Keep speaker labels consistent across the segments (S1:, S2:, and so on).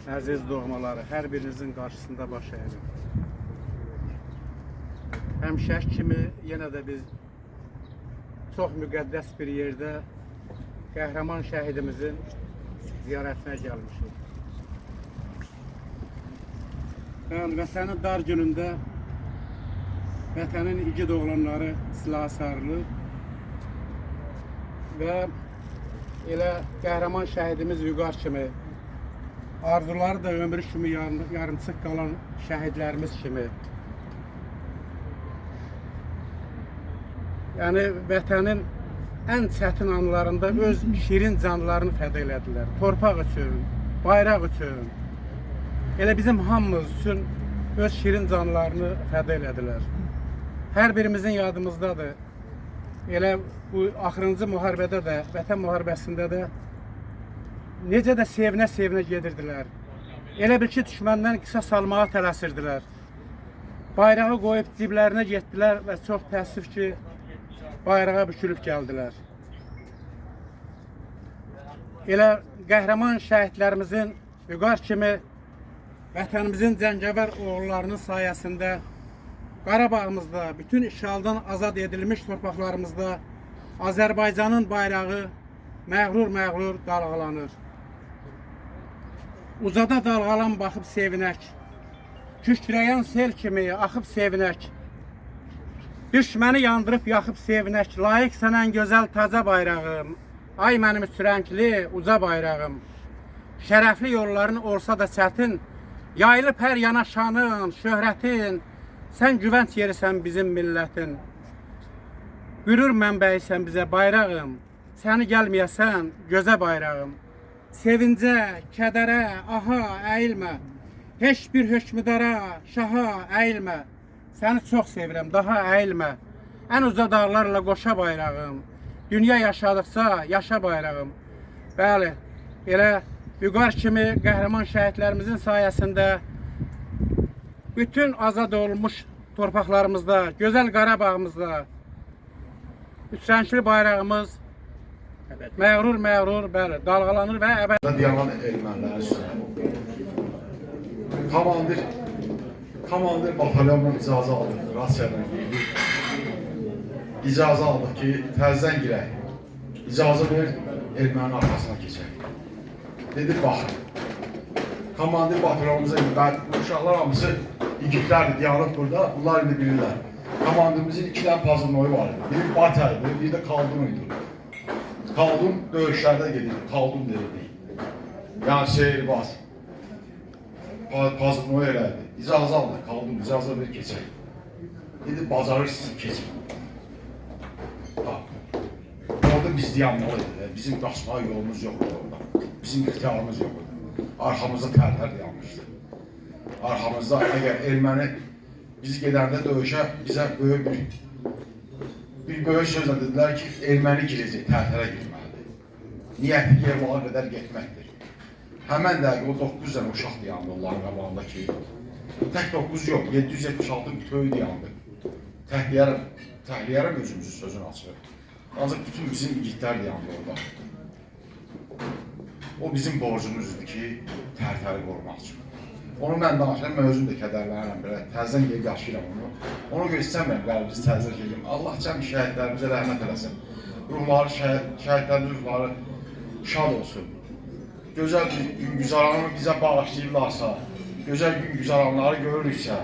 S1: Əziz doğmaları, hər birinizin qarşısında baş əyirəm. Həmişəki kimi yenə də biz çox müqəddəs bir yerdə qəhrəman şəhidimizin ziyarətinə gəlmişik. Yəni, vətənin dar günündə vətənin igid oğlanları silaha sarılır və elə qəhrəman şəhidimiz Vüqar kimi, arzuları da ömrü kimi yarımçıq qalan şəhidlərimiz kimi, yəni vətənin ən çətin anlarında öz şirin canlarını fəda elədilər. Torpaq üçün, bayraq üçün, elə bizim hamımız üçün öz şirin canlarını fəda elədilər. Hər birimizin yadımızdadır. Elə bu axırıncı müharibədə də, vətən müharibəsində də necə də sevinə-sevinə gedirdilər. Elə bil ki, düşməndən qisas almağa tələsirdilər. Bayrağı qoyub ciblərinə getdilər və çox təəssüf ki, bayrağa bükülüb gəldilər. Elə qəhrəman şəhidlərimizin Vüqar kimi vətənimizin cəngəvər oğullarının sayəsində Qarabağımızda, bütün işğaldan azad edilmiş torpaqlarımızda Azərbaycanın bayrağı məğrur-məğrur dalğalanır. Uzada dalğalan baxıb sevinək, kükrəyən sel kimi axıb sevinək, düşməni yandırıb yaxıb sevinək, layiq sənən gözəl taca bayrağım, ay mənim sürəngli uca bayrağım. Şərəfli yolların olsa da çətin, yayılıb hər yana şanın, şöhrətin, sən güvənc yerisən bizim millətin. Qürur mənbəyisən bizə bayrağım, səni gəlməyəsən gözə bayrağım. Sevincə, kədərə, aha, əyilmə, heç bir hökmüdara, şaha əyilmə. Səni çox sevirəm, daha əyilmə, ən uca dağlarla qoşa bayrağım. Dünya yaşadıqsa, yaşa bayrağım. Bəli, elə Vüqar kimi qəhrəman şəhidlərimizin sayəsində bütün azad olmuş torpaqlarımızda, gözəl Qarabağımızda üçrəngli bayrağımız məğrur-məğrur dalğalanır və əbəd.
S2: Yalan ermənilərin üstünə. Komandir batalyondan icazə aldı, Rasiyadan girdik. İcazə aldıq ki, təzdən girək. İcazə ver, erməninin arxasına keçək. Dedi, baxın. Komandir batalyonumuza bu uşaqlar hamısı igidlərdir, diyanıq burada, bunlar indi bilirlər. Komandirimizin 2 dənə pazırnoyu var idi. Biri Bataydı, biri də Kaldun idi. Kaldun döyüşlərdə gedirdi, Kaldun deyildi. Yəni şehirbaz. Pazırnoyu elədi. İcazə aldı, Kaldun, icazə ver, keçək. Dedi, bacarırsınız, keçin. Orada biz dayanmalıydı, bizim qaçmağa yolumuz yoxdur orada. Bizim ixtiyarımız yoxdur. Arxamızda tərlər yanmışdı. Arxamızda, əgər erməni biz gedəndə döyüşə, bizə böyük bir böyük sözlə dedilər ki, erməni girəcək, tərlərə girməlidir. Niyyəti Yermağa qədər getməkdir. Həmən dəqiqə o 9 dənə uşaq dayandı onların qabağında ki, tək 9 yox, 776 köyü dayandı. Təhliyərəm özümüzün sözünü açıq. Ancaq bütün bizim igidlər dayandı orada. O bizim borcumuzdur ki, tərtəri qorumaq üçün. Onu mən danışıram, mən özüm də kədərlənirəm, belə təzdən gelib yaşayıram onu. Ona görə istəmirəm, qəlbimiz təzdən gelib. Allah cəmi şəhidlərimizə rəhmət eləsin. Şəhidlərimizin ruhları şad olsun. Gözəl gün güzaranı bizə bağışlayırlarsa, gözəl gün güzaranları görürüksə,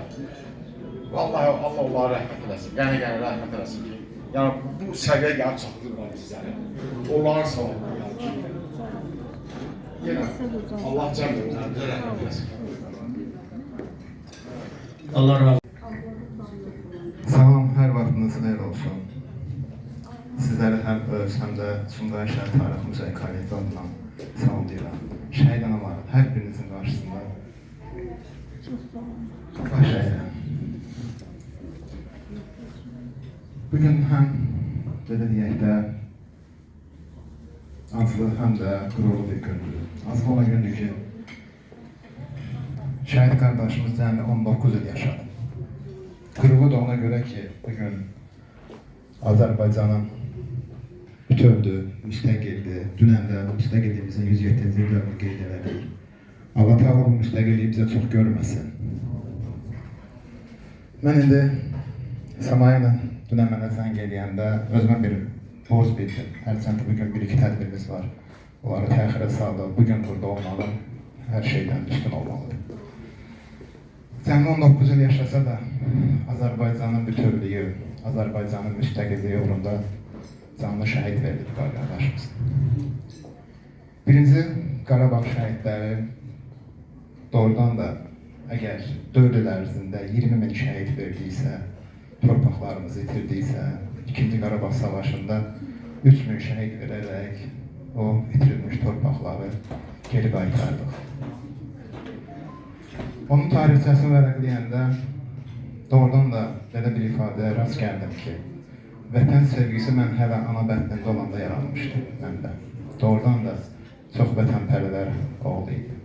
S2: vallahi Allah onlara rəhmət eləsin, qəni-qəni rəhmət eləsin ki, yəni bu səviyyə gəlib çatdırırlar bizləri. Onların savabına gəlir ki, yenə Allah cəmi bizə rəhmət eləsin.
S3: Allah razı olsun.
S4: Salam, hər vaxtınız xeyir olsun. Sizləri həm öz, həm də Sumqayıt şəhər tarix müzəyi kollektivi adından salamlayıram. Şəhid anaların hər birinizin qarşısında baş əyirəm. Bugün həm belə deyək də acılı, həm də qürurlu bir gündür. Acılı olan gündür ki, şəhid qardaşımız cəmi 19 il yaşadı. Qürurlu da ona görə ki, bugün Azərbaycanın bütövdür, müstəqildir. Dünən də müstəqilliyimizin 107-ci illərini qeyd elədik. Allah Teala bu müstəqilliyi bizə çox görməsin. Mən indi Samaya ilə dünən mənə zəng eləyəndə özümə bir borc bildim. Hərçənd bugün bir-iki tədbirimiz var. Onları təxirə salıb, bugün burada olmalı, hər şeydən üstün olmalıdır. Cəmi 19 il yaşasa da Azərbaycanın bütövlüyü, Azərbaycanın müstəqilliyi uğrunda canlı şəhid verdik qardaşımız. Birinci Qarabağ şəhidləri doğrudan da əgər 4 il ərzində 20 min şəhid verdiysə, torpaqlarımızı itirdiysə, 2-ci Qarabağ savaşında 3 min şəhid verərək o itirilmiş torpaqları geri qaytardıq. Onun tarixçəsini vərəqləyəndə doğrudan da belə bir ifadəyə rast gəldim ki, vətən sevgisi mən hələ ana bətnində olanda yaranmışdı məndə. Doğrudan da çox vətənpərvər oğlu idi.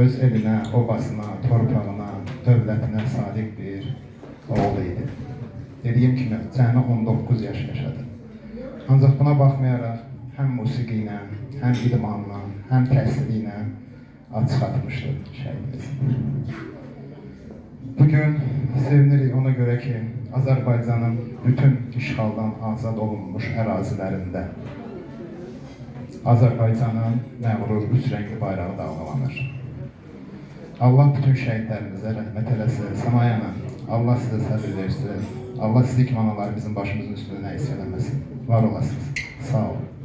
S4: Öz elinə, obasına, torpağına, dövlətinə sadiq bir oğlu idi. Dediyim kimi, cəmi 19 yaş yaşadı. Ancaq buna baxmayaraq, həm musiqi ilə, həm idmanla, həm təhsili ilə açıq atmışdır şəhidimiz. Bugün sevinirik ona görə ki, Azərbaycanın bütün işğaldan azad olunmuş ərazilərində Azərbaycanın məğrur üç rəngli bayrağı dalğalanır. Allah bütün şəhidlərimizə rəhmət eləsin. Samayana, Allah sizə səbir versin. Allah sizi kimi analar bizim başımızın üstünə nə isə eləməsin. Var olasınız. Sağ olun.